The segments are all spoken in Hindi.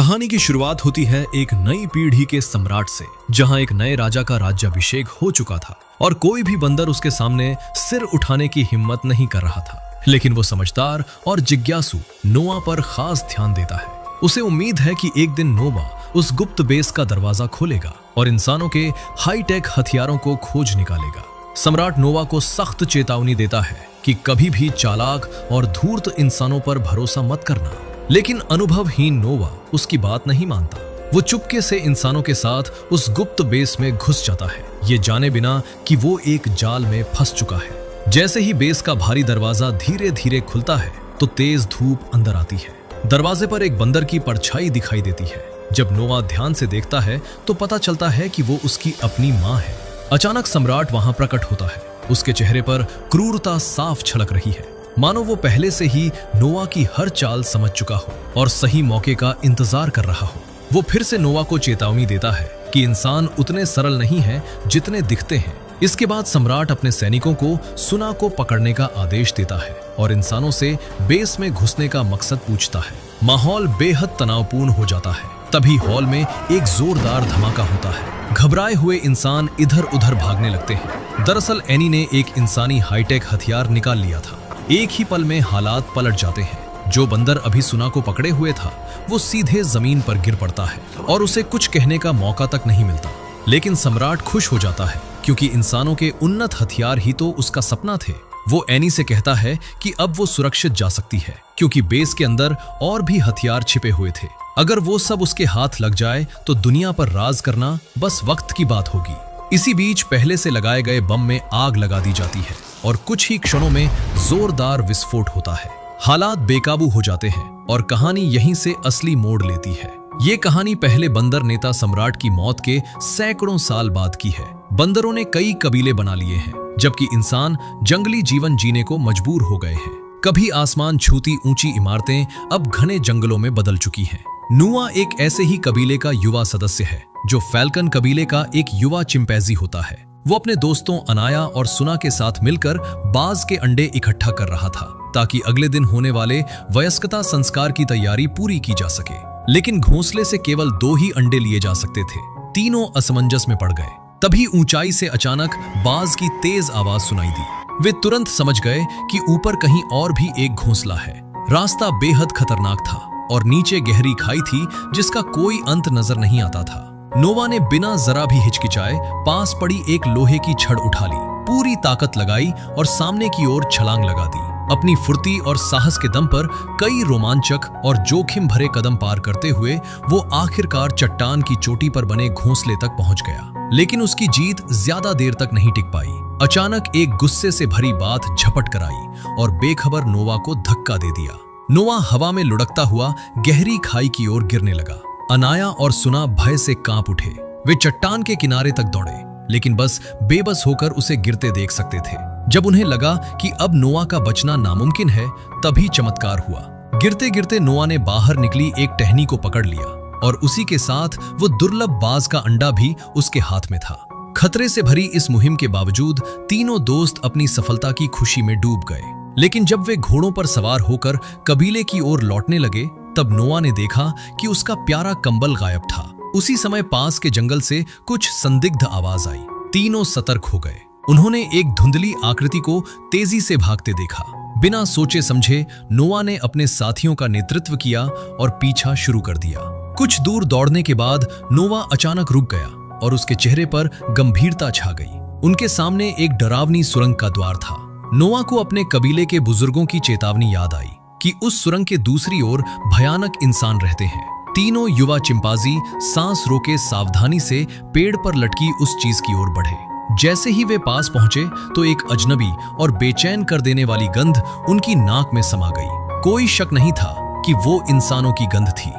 कहानी की शुरुआत होती है एक नई पीढ़ी के सम्राट से, जहां एक नए राजा का राज्याभिषेक हो चुका था और कोई भी बंदर उसके सामने सिर उठाने की हिम्मत नहीं कर रहा था। लेकिन वो समझदार और जिज्ञासु नोआ पर खास ध्यान देता है। उसे उम्मीद है कि एक दिन नोआ उस गुप्त बेस का दरवाजा खोलेगा और इंसानों के हाईटेक हथियारों को खोज निकालेगा। सम्राट नोआ को सख्त चेतावनी देता है कि कभी भी चालाक और धूर्त इंसानों पर भरोसा मत करना। लेकिन अनुभवहीन नोआ उसकी बात नहीं मानता। वो चुपके से इंसानों के साथ उस गुप्त बेस में घुस जाता है, ये जाने बिना कि वो एक जाल में फंस चुका है। जैसे ही बेस का भारी दरवाजा धीरे धीरे खुलता है तो तेज धूप अंदर आती है। दरवाजे पर एक बंदर की परछाई दिखाई देती है। जब नोआ ध्यान से देखता है तो पता चलता है कि वो उसकी अपनी माँ है। अचानक सम्राट वहां प्रकट होता है। उसके चेहरे पर क्रूरता साफ झलक रही है, मानो वो पहले से ही नोआ की हर चाल समझ चुका हो और सही मौके का इंतजार कर रहा हो। वो फिर से नोआ को चेतावनी देता है कि इंसान उतने सरल नहीं हैं जितने दिखते हैं। इसके बाद सम्राट अपने सैनिकों को सुना को पकड़ने का आदेश देता है और इंसानों से बेस में घुसने का मकसद पूछता है। माहौल बेहद तनावपूर्ण हो जाता है। तभी हॉल में एक जोरदार धमाका होता है। घबराए हुए इंसान इधर उधर भागने लगते हैं। दरअसल एनी ने एक इंसानी हाईटेक हथियार निकाल लिया था। एक ही पल में हालात पलट जाते हैं। जो बंदर अभी सुना को पकड़े हुए था वो सीधे जमीन पर गिर पड़ता है और उसे कुछ कहने का मौका तक नहीं मिलता। लेकिन सम्राट खुश हो जाता है क्योंकि इंसानों के उन्नत हथियार ही तो उसका सपना थे। वो एनी से कहता है कि अब वो सुरक्षित जा सकती है क्योंकि बेस के अंदर और भी हथियार छिपे हुए थे। अगर वो सब उसके हाथ लग जाए तो दुनिया पर राज करना बस वक्त की बात होगी। इसी बीच पहले से लगाए गए बम में आग लगा दी जाती है और कुछ ही क्षणों में जोरदार विस्फोट होता है। हालात बेकाबू हो जाते हैं और कहानी यहीं से असली मोड़ लेती है। ये कहानी पहले बंदर नेता सम्राट की मौत के सैकड़ों साल बाद की है। बंदरों ने कई कबीले बना लिए हैं, जबकि इंसान जंगली जीवन जीने को मजबूर हो गए हैं। कभी आसमान छूती ऊंची इमारतें अब घने जंगलों में बदल चुकी हैं। नोआ एक ऐसे ही कबीले का युवा सदस्य है जो फैल्कन कबीले का एक युवा चिंपैंजी होता है। वो अपने दोस्तों अनाया और सुना के साथ मिलकर बाज के अंडे इकट्ठा कर रहा था ताकि अगले दिन होने वाले वयस्कता संस्कार की तैयारी पूरी की जा सके। लेकिन घोंसले से केवल 2 ही अंडे लिए जा सकते थे। तीनों असमंजस में पड़ गए। तभी ऊंचाई से अचानक बाज की तेज आवाज सुनाई दी। वे तुरंत समझ गए कि ऊपर कहीं और भी एक घोंसला है। रास्ता बेहद खतरनाक था और नीचे गहरी खाई थी जिसका कोई अंत नजर नहीं आता था। नोआ ने बिना जरा भी हिचकिचाए पास पड़ी एक लोहे की छड़ उठा ली, पूरी ताकत लगाई और सामने की ओर छलांग लगा दी। अपनी फुर्ती और साहस के दम पर कई रोमांचक और जोखिम भरे कदम पार करते हुए वो आखिरकार चट्टान की चोटी पर बने घोंसले तक पहुंच गया। लेकिन उसकी जीत ज्यादा देर तक नहीं टिक पाई। अचानक एक गुस्से से भरी बात झपट कर आई और बेखबर नोआ को धक्का दे दिया। नोआ हवा में लुढ़कता हुआ गहरी खाई की ओर गिरने लगा। अनाया और सुना भय से कांप उठे। वे चट्टान के किनारे तक दौड़े, लेकिन बस बेबस होकर उसे गिरते देख सकते थे। जब उन्हें लगा कि अब नोआ का बचना नामुमकिन है, तभी चमत्कार हुआ। गिरते गिरते नोआ ने बाहर निकली एक टहनी को पकड़ लिया और उसी के साथ वो दुर्लभ बाज का अंडा भी उसके हाथ में था। खतरे से भरी इस मुहिम के बावजूद तीनों दोस्त अपनी सफलता की खुशी में डूब गए। लेकिन जब वे घोड़ों पर सवार होकर कबीले की ओर लौटने लगे, तब नोआ ने देखा कि उसका प्यारा कंबल गायब था। उसी समय पास के जंगल से कुछ संदिग्ध आवाज आई। तीनों सतर्क हो गए। उन्होंने एक धुंधली आकृति को तेजी से भागते देखा। बिना सोचे समझे नोआ ने अपने साथियों का नेतृत्व किया और पीछा शुरू कर दिया। कुछ दूर दौड़ने के बाद नोआ अचानक रुक गया और उसके चेहरे पर गंभीरता छा गई। उनके सामने एक डरावनी सुरंग का द्वार था। नोआ को अपने कबीले के बुजुर्गों की चेतावनी याद आई कि उस सुरंग के दूसरी ओर भयानक इंसान रहते हैं। तीनों युवा चिंपांजी सांस रोके सावधानी से पेड़ पर लटकी उस चीज की ओर बढ़े। जैसे ही वे पास पहुंचे तो एक अजनबी और बेचैन कर देने वाली गंध उनकी नाक में समा गई। कोई शक नहीं था कि वो इंसानों की गंध थी।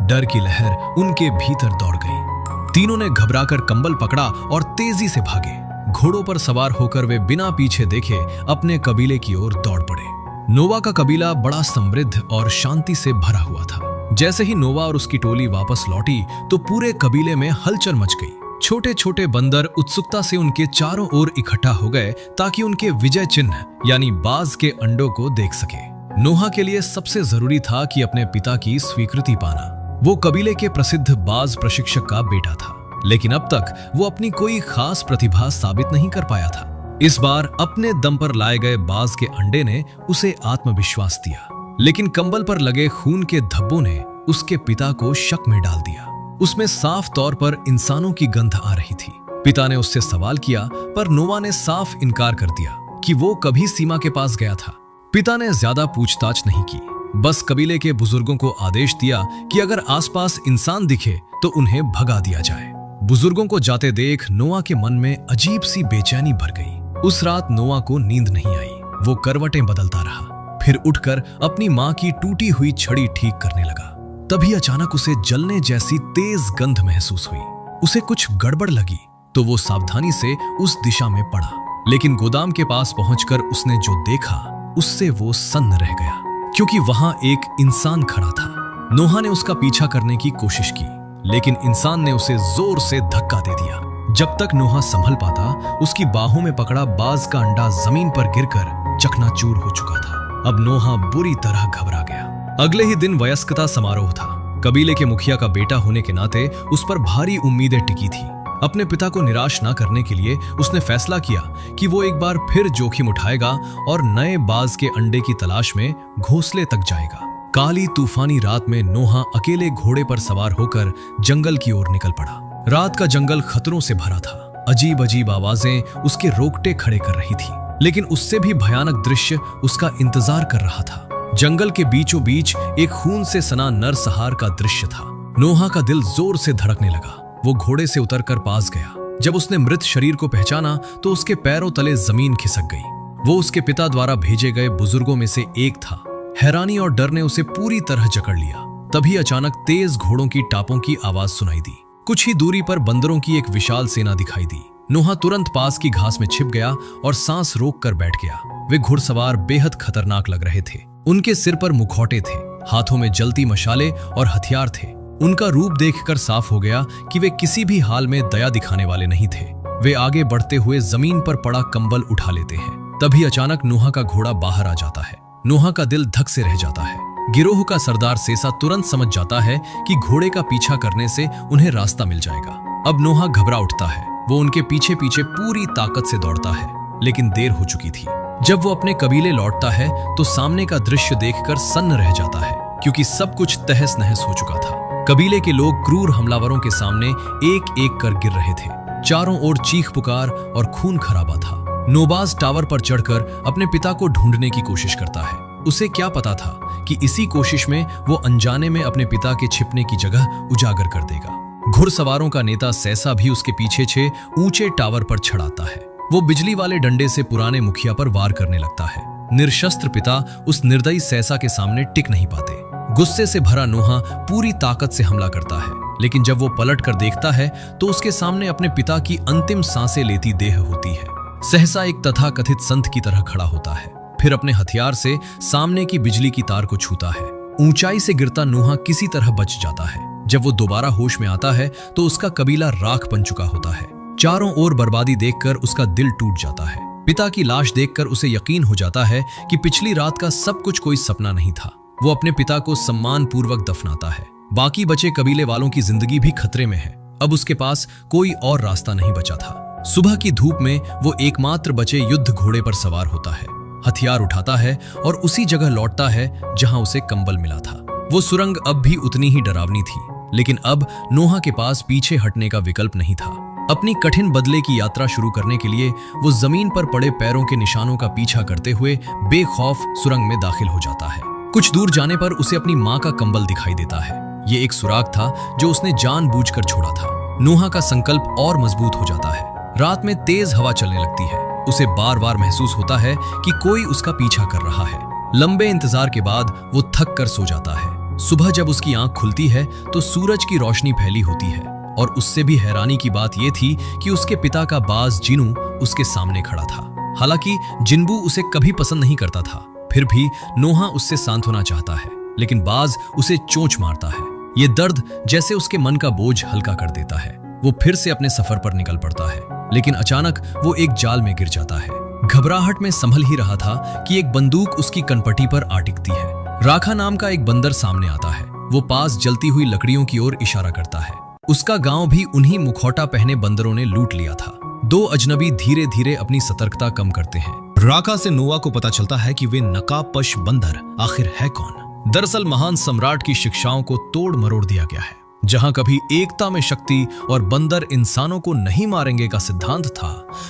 डर की लहर उनके भीतर दौड़ गई। तीनों ने घबराकर कंबल पकड़ा और तेजी से भागे। घोड़ों पर सवार होकर वे बिना पीछे देखे अपने कबीले की ओर दौड़ पड़े। नोआ का कबीला बड़ा समृद्ध और शांति से भरा हुआ था। जैसे ही नोआ और उसकी टोली वापस लौटी तो पूरे कबीले में हलचल मच गई। छोटे छोटे बंदर उत्सुकता से उनके चारों ओर इकट्ठा हो गए ताकि उनके विजय चिन्ह यानी बाज के अंडों को देख सके। नोआ के लिए सबसे जरूरी था कि अपने पिता की स्वीकृति पाना। वो कबीले के प्रसिद्ध बाज प्रशिक्षक का बेटा था, लेकिन अब तक वो अपनी कोई खास प्रतिभा साबित नहीं कर पाया था। इस बार अपने दम पर लाए गए बाज के अंडे ने उसे आत्मविश्वास दिया, लेकिन कंबल पर लगे खून के धब्बों ने उसके पिता को शक में डाल दिया। उसमें साफ तौर पर इंसानों की गंध आ रही थी। पिता ने उससे सवाल किया, पर नोवा ने साफ इनकार कर दिया कि वो कभी सीमा के पास गया था। पिता ने ज्यादा पूछताछ नहीं की, बस कबीले के बुजुर्गों को आदेश दिया कि अगर आसपास इंसान दिखे तो उन्हें भगा दिया जाए। बुजुर्गों को जाते देख नोआ के मन में अजीब सी बेचैनी भर गई। उस रात नोआ को नींद नहीं आई। वो करवटें बदलता रहा, फिर उठकर अपनी माँ की टूटी हुई छड़ी ठीक करने लगा। तभी अचानक उसे जलने जैसी तेज गंध महसूस हुई। उसे कुछ गड़बड़ लगी तो वो सावधानी से उस दिशा में पड़ा, लेकिन गोदाम के पास पहुंचकर उसने जो देखा उससे वो सन्न रह गया, क्योंकि वहां एक इंसान खड़ा था। नोहा ने उसका पीछा करने की कोशिश की, लेकिन इंसान ने उसे जोर से धक्का दे दिया। जब तक नोहा संभल पाता, उसकी बाहों में पकड़ा बाज का अंडा जमीन पर गिरकर चकनाचूर हो चुका था। अब नोहा बुरी तरह घबरा गया। अगले ही दिन वयस्कता समारोह था। कबीले के मुखिया का बेटा होने के नाते उस पर भारी उम्मीदें टिकी थी। अपने पिता को निराश ना करने के लिए उसने फैसला किया कि वो एक बार फिर जोखिम उठाएगा और नए बाज के अंडे की तलाश में घोंसले तक जाएगा। काली तूफानी रात में नोहा अकेले घोड़े पर सवार होकर जंगल की ओर निकल पड़ा। रात का जंगल खतरों से भरा था। अजीब अजीब आवाजें उसके रोकटे खड़े कर रही थी, लेकिन उससे भी भयानक दृश्य उसका इंतजार कर रहा था। जंगल के बीचों बीच एक खून से सना नरसंहार का दृश्य था। नोहा का दिल जोर से धड़कने लगा। वो घोड़े से उतरकर पास गया। जब उसने मृत शरीर को पहचाना तो उसके पैरों तले जमीन खिसक गई। वो उसके पिता द्वारा भेजे गए बुजुर्गों में से एक था। हैरानी और डर ने उसे पूरी तरह जकड़ लिया। तभी अचानक तेज घोड़ों की टापों की आवाज सुनाई दी। कुछ ही दूरी पर बंदरों की एक विशाल सेना दिखाई दी। नोहा तुरंत पास की घास में छिप गया और सांस रोक कर बैठ गया। वे घुड़सवार बेहद खतरनाक लग रहे थे। उनके सिर पर मुखौटे थे, हाथों में जलती मशाले और हथियार थे। उनका रूप देखकर साफ हो गया कि वे किसी भी हाल में दया दिखाने वाले नहीं थे। वे आगे बढ़ते हुए जमीन पर पड़ा कंबल उठा लेते हैं। तभी अचानक नोहा का घोड़ा बाहर आ जाता है। नोहा का दिल धक से रह जाता है। गिरोह का सरदार सेसा तुरंत समझ जाता है कि घोड़े का पीछा करने से उन्हें रास्ता मिल जाएगा। अब नोहा घबरा उठता है। वो उनके पीछे पीछे पूरी ताकत से दौड़ता है, लेकिन देर हो चुकी थी। जब वो अपने कबीले लौटता है तो सामने का दृश्य देखकर सन्न रह जाता है, क्योंकि सब कुछ तहस नहस हो चुका था। कबीले के लोग क्रूर हमलावरों के सामने एक एक कर गिर रहे थे। चारों ओर चीख पुकार और खून खराबा था। नोबाज टावर पर चढ़कर अपने पिता को ढूंढने की कोशिश करता है। उसे क्या पता था कि इसी कोशिश में वो अनजाने में अपने पिता के छिपने की जगह उजागर कर देगा। घुड़सवारों का नेता सैसा भी उसके पीछे छे ऊंचे टावर पर चढ़ाता है। वो बिजली वाले डंडे से पुराने मुखिया पर वार करने लगता है। निर्शस्त्र पिता उस निर्दयी सैसा के सामने टिक नहीं पाते। गुस्से से भरा नोहा पूरी ताकत से हमला करता है, लेकिन जब वो पलट कर देखता है तो उसके सामने अपने पिता की अंतिम सांसें लेती देह होती है। सहसा एक तथाकथित संत की तरह खड़ा होता है, फिर अपने हथियार से सामने की बिजली की तार को छूता है। ऊंचाई से गिरता नोहा किसी तरह बच जाता है। जब वो दोबारा होश में आता है तो उसका कबीला राख बन चुका होता है। चारों ओर बर्बादी देखकर उसका दिल टूट जाता है। पिता की लाश देखकर उसे यकीन हो जाता है कि पिछली रात का सब कुछ कोई सपना नहीं था। वो अपने पिता को सम्मान पूर्वक दफनाता है। बाकी बचे कबीले वालों की जिंदगी भी खतरे में है। अब उसके पास कोई और रास्ता नहीं बचा था। सुबह की धूप में वो एकमात्र बचे युद्ध घोड़े पर सवार होता है, हथियार उठाता है और उसी जगह लौटता है जहां उसे कंबल मिला था। वो सुरंग अब भी उतनी ही डरावनी थी, लेकिन अब नोहा के पास पीछे हटने का विकल्प नहीं था। अपनी कठिन बदले की यात्रा शुरू करने के लिए वो जमीन पर पड़े पैरों के निशानों का पीछा करते हुए बेखौफ सुरंग में दाखिल हो जाता है। कुछ दूर जाने पर उसे अपनी माँ का कंबल दिखाई देता है। ये एक सुराग था जो उसने जानबूझकर छोड़ा था। नोहा का संकल्प और मजबूत हो जाता है। रात में तेज हवा चलने लगती है। उसे बार बार महसूस होता है कि कोई उसका पीछा कर रहा है। लंबे इंतजार के बाद वो थक कर सो जाता है। सुबह जब उसकी आंख खुलती है तो सूरज की रोशनी फैली होती है, और उससे भी हैरानी की बात यह थी कि उसके पिता का बाज जिनू उसके सामने खड़ा था। हालांकि जिन्बू उसे कभी पसंद नहीं करता था, फिर भी नोहा उससे शांत होना चाहता है, लेकिन बाज उसे चोंच मारता है। ये दर्द जैसे उसके मन का बोझ हल्का कर देता है। वो फिर से अपने सफर पर निकल पड़ता है, लेकिन अचानक वो एक जाल में गिर जाता है। घबराहट में संभल ही रहा था कि एक बंदूक उसकी कनपटी पर आ टिकती है। राखा नाम का एक बंदर सामने आता है। वो पास जलती हुई लकड़ियों की ओर इशारा करता है। उसका गांव भी उन्हीं मुखौटा पहने बंदरों ने लूट लिया था। दो अजनबी धीरे धीरे अपनी सतर्कता कम करते हैं। राका से नोआ को पता चलता है कि वे नकाबपोश बंदर आखिर है कौन। दरअसल महान सम्राट की शिक्षाओं को तोड़ मरोड़ दिया गया है। जहां कभी एकता में शक्ति और बंदर इंसानों को नहीं मारेंगे का सिद्धांत था,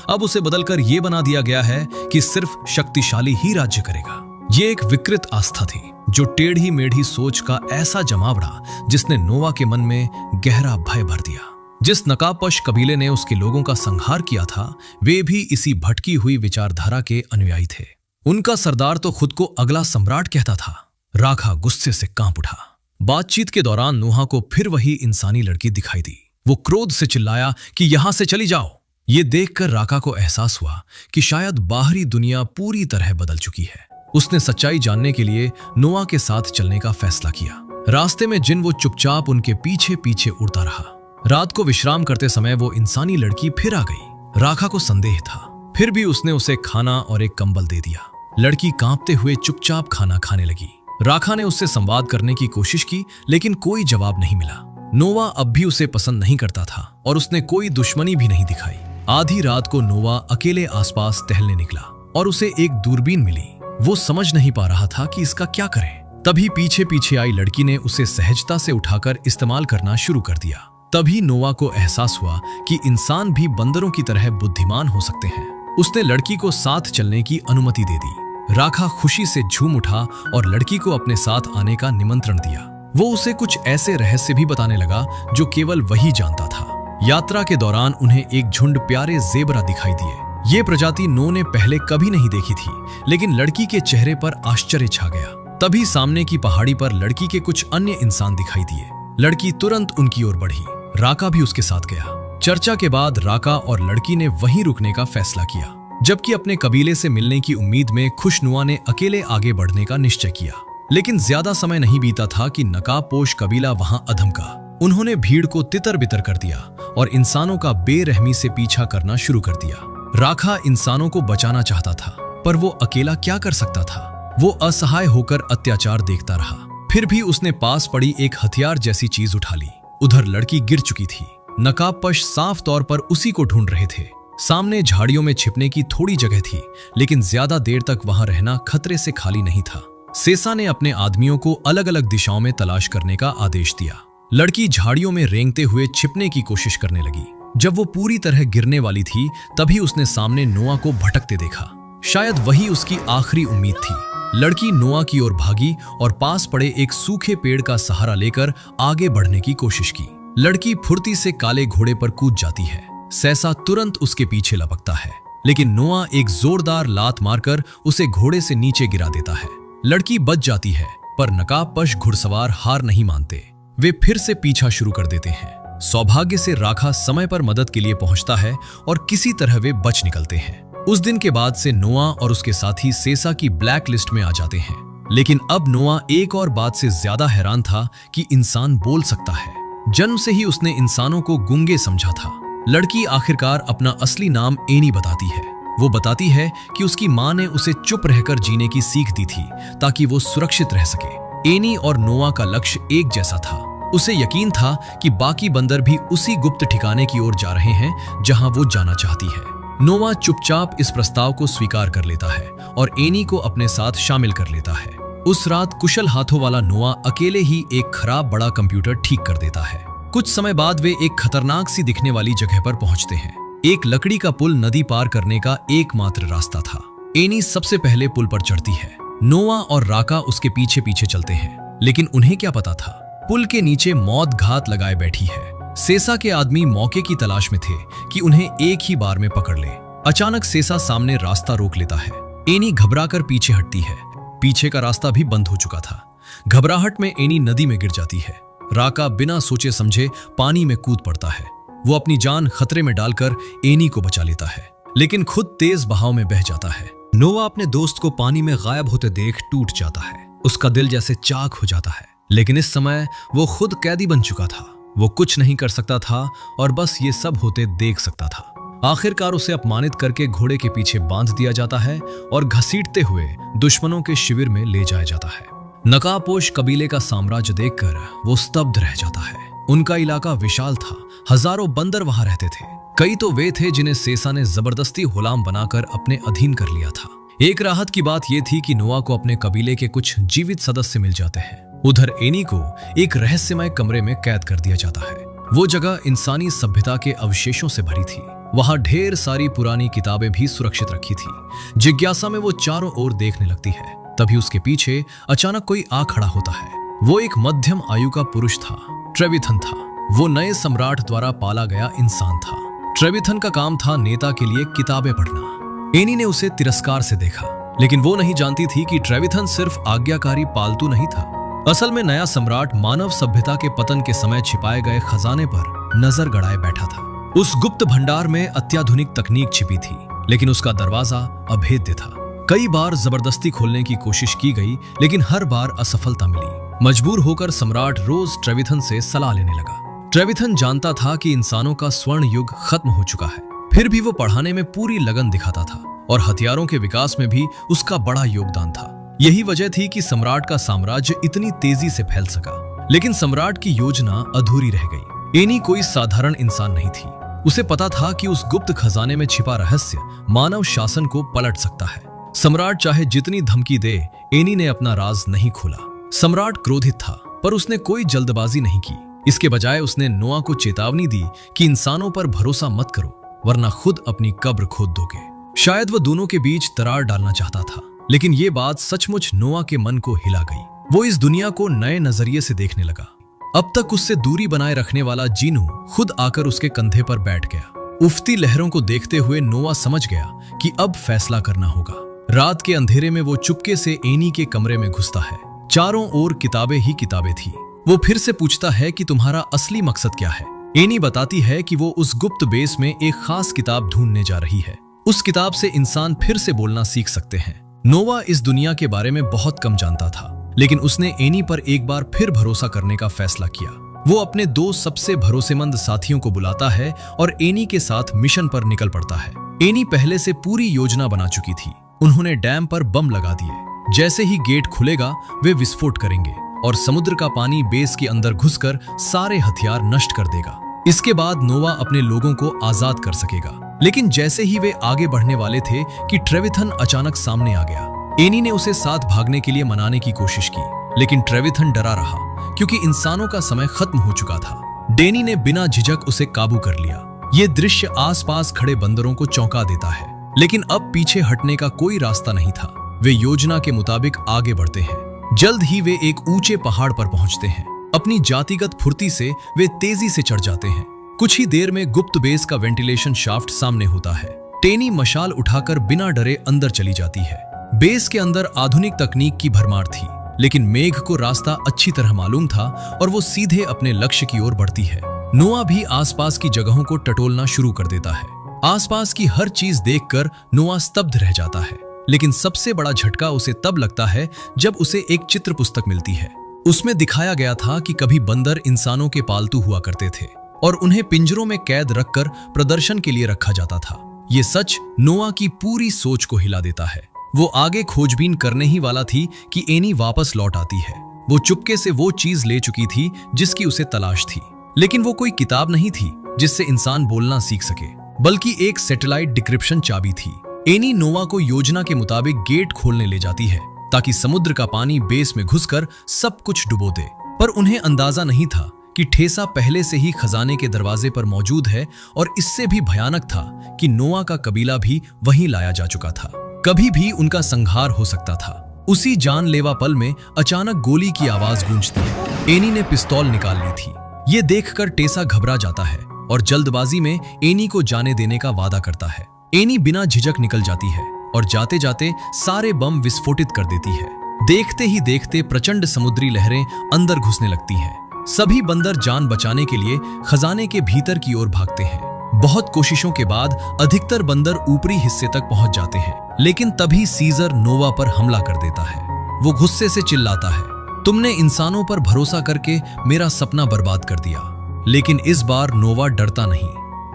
अब उसे बदलकर यह बना दिया गया है कि सिर्फ शक्तिशाली ही राज्य करेगा। ये एक विकृत आस्था थी जो टेढ़ी मेढ़ी सोच का ऐसा जमावड़ा जिसने नोआ के मन में गहरा भय भर दिया। जिस नकाबपोश कबीले ने उसके लोगों का संहार किया था, वे भी इसी भटकी हुई विचारधारा के अनुयायी थे। उनका सरदार तो खुद को अगला सम्राट कहता था। राका गुस्से से कांप उठा। बातचीत के दौरान नोहा को फिर वही इंसानी लड़की दिखाई दी। वो क्रोध से चिल्लाया कि यहां से चली जाओ। ये देखकर राका को एहसास हुआ कि शायद बाहरी दुनिया पूरी तरह बदल चुकी है। उसने सच्चाई जानने के लिए नोआ के साथ चलने का फैसला किया। रास्ते में जिन वो चुपचाप उनके पीछे पीछे उड़ता रहा। रात को विश्राम करते समय वो इंसानी लड़की फिर आ गई। राका को संदेह था, फिर भी उसने उसे खाना और एक कंबल दे दिया। लड़की कांपते हुए चुपचाप खाना खाने लगी। राका ने उससे संवाद करने की कोशिश की, लेकिन कोई जवाब नहीं मिला। नोआ अब भी उसे पसंद नहीं करता था और उसने कोई दुश्मनी भी नहीं दिखाई। आधी रात को नोआ अकेले आसपास टहलने निकला और उसे एक दूरबीन मिली। वो समझ नहीं पा रहा था कि इसका क्या करे। तभी पीछे पीछे आई लड़की ने उसे सहजता से उठाकर इस्तेमाल करना शुरू कर दिया। तभी नोआ को एहसास हुआ कि इंसान भी बंदरों की तरह बुद्धिमान हो सकते हैं। उसने लड़की को साथ चलने की अनुमति दे दी। राका खुशी से झूम उठा और लड़की को अपने साथ आने का निमंत्रण दिया। वो उसे कुछ ऐसे रहस्य भी बताने लगा जो केवल वही जानता था। यात्रा के दौरान उन्हें एक झुंड प्यारे ज़ेबरा दिखाई दिए। ये प्रजाति नो ने पहले कभी नहीं देखी थी, लेकिन लड़की के चेहरे पर आश्चर्य छा गया। तभी सामने की पहाड़ी पर लड़की के कुछ अन्य इंसान दिखाई दिए। लड़की तुरंत उनकी ओर बढ़ी। राका भी उसके साथ गया। चर्चा के बाद राका और लड़की ने वहीं रुकने का फैसला किया, जबकि अपने कबीले से मिलने की उम्मीद में खुशनुमा ने अकेले आगे बढ़ने का निश्चय किया। लेकिन ज्यादा समय नहीं बीता था कि नकाबपोश कबीला वहां अधमका। उन्होंने भीड़ को तितर बितर कर दिया और इंसानों का बेरहमी से पीछा करना शुरू कर दिया। राका इंसानों को बचाना चाहता था, पर वो अकेला क्या कर सकता था। वो असहाय होकर अत्याचार देखता रहा। फिर भी उसने पास पड़ी एक हथियार जैसी चीज उठा ली। उधर लड़की गिर चुकी थी। नकाबपोश साफ तौर पर उसी को ढूंढ रहे थे। सामने झाड़ियों में छिपने की थोड़ी जगह थी, लेकिन ज्यादा देर तक वहां रहना खतरे से खाली नहीं था। सेसा ने अपने आदमियों को अलग अलग दिशाओं में तलाश करने का आदेश दिया। लड़की झाड़ियों में रेंगते हुए छिपने की कोशिश करने लगी। जब वो पूरी तरह गिरने वाली थी, तभी उसने सामने नोआ को भटकते देखा। शायद वही उसकी आखिरी उम्मीद थी। लड़की नोआ की ओर भागी और पास पड़े एक सूखे पेड़ का सहारा लेकर आगे बढ़ने की कोशिश की। लड़की फुर्ती से काले घोड़े पर कूद जाती है। सेसा तुरंत उसके पीछे लपकता है, लेकिन नोआ एक जोरदार लात मारकर उसे घोड़े से नीचे गिरा देता है। लड़की बच जाती है, पर नकाबपोश घुड़सवार हार नहीं मानते। वे फिर से पीछा शुरू कर देते हैं। सौभाग्य से राका समय पर मदद के लिए पहुंचता है और किसी तरह वे बच निकलते हैं। उस दिन के बाद से नोआ और उसके साथी सेसा की ब्लैक लिस्ट में आ जाते हैं। लेकिन अब नोआ एक और बात से ज्यादा हैरान था कि इंसान बोल सकता है। जन्म से ही उसने इंसानों को गूंगे समझा था। लड़की आखिरकार अपना असली नाम एनी बताती है। वो बताती है कि उसकी माँ ने उसे चुप रहकर जीने की सीख दी थी ताकि वो सुरक्षित रह सके। एनी और नोआ का लक्ष्य एक जैसा था। उसे यकीन था कि बाकी बंदर भी उसी गुप्त ठिकाने की ओर जा रहे हैं जहां वो जाना चाहती है। नोआ चुपचाप इस प्रस्ताव को स्वीकार कर लेता है और एनी को अपने साथ शामिल कर लेता है। उस रात कुशल हाथों वाला नोआ अकेले ही एक खराब बड़ा कंप्यूटर ठीक कर देता है। कुछ समय बाद वे एक खतरनाक सी दिखने वाली जगह पर पहुंचते हैं। एक लकड़ी का पुल नदी पार करने का एकमात्र रास्ता था। एनी सबसे पहले पुल पर चढ़ती है। नोआ और राका उसके पीछे पीछे चलते हैं, लेकिन उन्हें क्या पता था, पुल के नीचे मौत घात लगाए बैठी है। सेसा के आदमी मौके की तलाश में थे कि उन्हें एक ही बार में पकड़ ले। अचानक सेसा सामने रास्ता रोक लेता है। एनी घबराकर पीछे हटती है। पीछे का रास्ता भी बंद हो चुका था। घबराहट में एनी नदी में गिर जाती है। राका बिना सोचे समझे पानी में कूद पड़ता है। वो अपनी जान खतरे में डालकर एनी को बचा लेता है, लेकिन खुद तेज बहाव में बह जाता है। नोआ अपने दोस्त को पानी में गायब होते देख टूट जाता है। उसका दिल जैसे चाक हो जाता है, लेकिन इस समय वो खुद कैदी बन चुका था। वो कुछ नहीं कर सकता था और बस ये सब होते देख सकता था। आखिरकार उसे अपमानित करके घोड़े के पीछे बांध दिया जाता है और घसीटते हुए दुश्मनों के शिविर में ले जाया जाता है। नकापोश कबीले का साम्राज्य देखकर वो स्तब्ध रह जाता है। उनका इलाका विशाल था, हजारों बंदर वहां रहते थे। कई तो वे थे जिन्हें सेसा ने जबरदस्ती गुलाम बनाकर अपने अधीन कर लिया था। एक राहत की बात यह थी कि नोआ को अपने कबीले के कुछ जीवित सदस्य मिल जाते हैं। उधर एनी को एक रहस्यमय कमरे में कैद कर दिया जाता है। वो जगह इंसानी सभ्यता के अवशेषों से भरी थी। वहां ढेर सारी पुरानी किताबें भी सुरक्षित रखी थी। जिज्ञासा में वो चारों ओर देखने लगती है। तभी उसके पीछे अचानक कोई आ खड़ा होता है। वो एक मध्यम आयु का पुरुष था, ट्रेविथन था। वो नए सम्राट द्वारा पाला गया इंसान था। ट्रेविथन का काम था नेता के लिए किताबें पढ़ना। एनी ने उसे तिरस्कार से देखा, लेकिन वो नहीं जानती थी कि ट्रेविथन सिर्फ आज्ञाकारी पालतू नहीं था। असल में नया सम्राट मानव सभ्यता के पतन के समय छिपाए गए खजाने पर नजर गड़ाए बैठा था। उस गुप्त भंडार में अत्याधुनिक तकनीक छिपी थी, लेकिन उसका दरवाजा अभेद्य था। कई बार जबरदस्ती खोलने की कोशिश की गई, लेकिन हर बार असफलता मिली। मजबूर होकर सम्राट रोज ट्रेविथन से सलाह लेने लगा। ट्रेविथन जानता था कि इंसानों का स्वर्ण युग खत्म हो चुका है, फिर भी वो पढ़ाने में पूरी लगन दिखाता था और हथियारों के विकास में भी उसका बड़ा योगदान था। यही वजह थी कि सम्राट का साम्राज्य इतनी तेजी से फैल सका। लेकिन सम्राट की योजना अधूरी रह गई। एनी कोई साधारण इंसान नहीं थी। उसे पता था कि उस गुप्त खजाने में छिपा रहस्य मानव शासन को पलट सकता है। सम्राट चाहे जितनी धमकी दे, एनी ने अपना राज नहीं खोला। सम्राट क्रोधित था, पर उसने कोई जल्दबाजी नहीं की। इसके बजाय उसने नोआ को चेतावनी दी कि इंसानों पर भरोसा मत करो, वरना खुद अपनी कब्र खोद दोगे। शायद वो दोनों के बीच दरार डालना चाहता था, लेकिन ये बात सचमुच नोआ के मन को हिला गई। वो इस दुनिया को नए नजरिए से देखने लगा। अब तक उससे दूरी बनाए रखने वाला जीनू खुद आकर उसके कंधे पर बैठ गया। उफती लहरों को देखते हुए नोआ समझ गया कि अब फैसला करना होगा। रात के अंधेरे में वो चुपके से एनी के कमरे में घुसता है। चारों ओर किताबें ही किताबें थी। वो फिर से पूछता है कि तुम्हारा असली मकसद क्या है। एनी बताती है कि वो उस गुप्त बेस में एक खास किताब ढूंढने जा रही है। उस किताब से इंसान फिर से बोलना सीख सकते हैं। नोवा इस दुनिया के बारे में बहुत कम जानता था, लेकिन उसने एनी पर एक बार फिर भरोसा करने का फैसला किया। वो अपने दो सबसे भरोसेमंद साथियों को बुलाता है और एनी के साथ मिशन पर निकल पड़ता है। एनी पहले से पूरी योजना बना चुकी थी। उन्होंने डैम पर बम लगा दिए। जैसे ही गेट खुलेगा, वे विस्फोट करेंगे और समुद्र का पानी बेस के अंदर घुसकर सारे हथियार नष्ट कर देगा। इसके बाद नोवा अपने लोगों को आजाद कर सकेगा। लेकिन जैसे ही वे आगे बढ़ने वाले थे कि ट्रेविथन अचानक सामने आ गया। एनी ने उसे साथ भागने के लिए मनाने की कोशिश की, लेकिन ट्रेविथन डरा रहा क्योंकि इंसानों का समय खत्म हो चुका था। डेनी ने बिना झिझक उसे काबू कर लिया। ये दृश्य आसपास खड़े बंदरों को चौंका देता है, लेकिन अब पीछे हटने का कोई रास्ता नहीं था। वे योजना के मुताबिक आगे बढ़ते हैं। जल्द ही वे एक ऊंचे पहाड़ पर पहुंचते हैं। अपनी जातिगत फुर्ती से वे तेजी से चढ़ जाते हैं। कुछ ही देर में गुप्त बेस का वेंटिलेशन शाफ्ट सामने होता है। टेनी मशाल उठाकर बिना डरे अंदर चली जाती है। बेस के अंदर आधुनिक तकनीक की भरमार थी, लेकिन मेघ को रास्ता अच्छी तरह मालूम था और वो सीधे अपने लक्ष्य की ओर बढ़ती है। नोआ भी आसपास की जगहों को टटोलना शुरू कर देता है। आसपास की हर चीज देखकर नोआ स्तब्ध रह जाता है, लेकिन सबसे बड़ा झटका उसे तब लगता है जब उसे एक चित्र पुस्तक मिलती है। उसमें दिखाया गया था कि कभी बंदर इंसानों के पालतू हुआ करते थे और उन्हें पिंजरों में कैद रखकर प्रदर्शन के लिए रखा जाता था। ये सच नोआ की पूरी सोच को हिला देता है। वो आगे खोजबीन करने ही वाला थी कि एनी वापस लौट आती है। वो चुपके से वो चीज ले चुकी थी जिसकी उसे तलाश थी, लेकिन वो कोई किताब नहीं थी जिससे इंसान बोलना सीख सके, बल्कि एक सैटेलाइट डिक्रिप्शन चाबी थी। एनी नोवा को योजना के मुताबिक गेट खोलने ले जाती है ताकि समुद्र का पानी बेस में घुसकर सब कुछ डुबो दे। पर उन्हें अंदाजा नहीं था कि ठेसा पहले से ही खजाने के दरवाजे पर मौजूद है और इससे भी भयानक था कि नोआ का कबीला भी वहीं लाया जा चुका था। कभी भी उनका संहार हो सकता था। उसी जानलेवा पल में अचानक गोली की आवाज गूंजती है। एनी ने पिस्तौल निकाल ली थी। ये देखकर टेसा घबरा जाता है और जल्दबाजी में एनी को जाने देने का वादा करता है। एनी बिना झिझक निकल जाती है और जाते जाते सारे बम विस्फोटित कर देती है। देखते ही देखते प्रचंड समुद्री लहरें अंदर घुसने लगती हैं। सभी बंदर जान बचाने के लिए खजाने के भीतर की ओर भागते हैं। बहुत कोशिशों के बाद अधिकतर बंदर ऊपरी हिस्से तक पहुंच जाते हैं, लेकिन तभी सीजर नोवा पर हमला कर देता है। वो गुस्से से चिल्लाता है, तुमने इंसानों पर भरोसा करके मेरा सपना बर्बाद कर दिया। लेकिन इस बार नोवा डरता नहीं।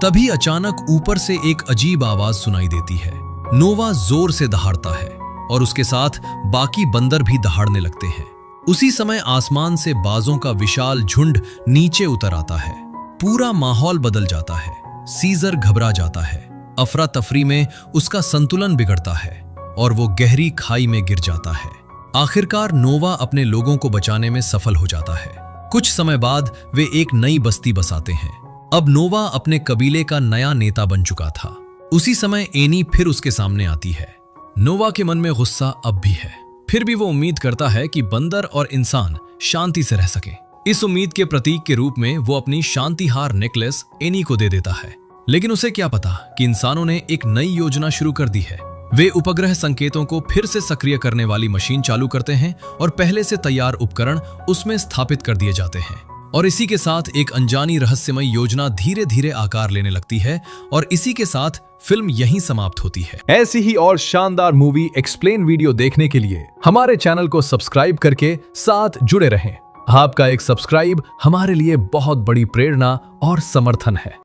तभी अचानक ऊपर से एक अजीब आवाज सुनाई देती है। नोवा जोर से दहाड़ता है और उसके साथ बाकी बंदर भी दहाड़ने लगते हैं। उसी समय आसमान से बाजों का विशाल झुंड नीचे उतर आता है। पूरा माहौल बदल जाता है। सीजर घबरा जाता है। अफरा तफरी में उसका संतुलन बिगड़ता है और वो गहरी खाई में गिर जाता है। आखिरकार नोवा अपने लोगों को बचाने में सफल हो जाता है। कुछ समय बाद वे एक नई बस्ती बसाते हैं। अब नोवा अपने कबीले का नया नेता बन चुका था। उसी समय एनी फिर उसके सामने आती है। नोवा के मन में गुस्सा अब भी है, फिर भी वो उम्मीद करता है कि बंदर और इंसान शांति से रह सकें। इस उम्मीद के प्रतीक के रूप में वो अपनी शांतिहार नेकलेस एनी को दे देता है। लेकिन उसे क्या पता कि इंसानों ने एक नई योजना शुरू कर दी है। वे उपग्रह संकेतों को फिर से सक्रिय करने वाली मशीन चालू करते हैं और पहले से तैयार उपकरण उसमें स्थापित कर दिए जाते हैं। और इसी के साथ एक अनजानी रहस्यमय योजना धीरे धीरे आकार लेने लगती है और इसी के साथ फिल्म यहीं समाप्त होती है। ऐसी ही और शानदार मूवी एक्सप्लेन वीडियो देखने के लिए हमारे चैनल को सब्सक्राइब करके साथ जुड़े रहें। आपका एक सब्सक्राइब हमारे लिए बहुत बड़ी प्रेरणा और समर्थन है।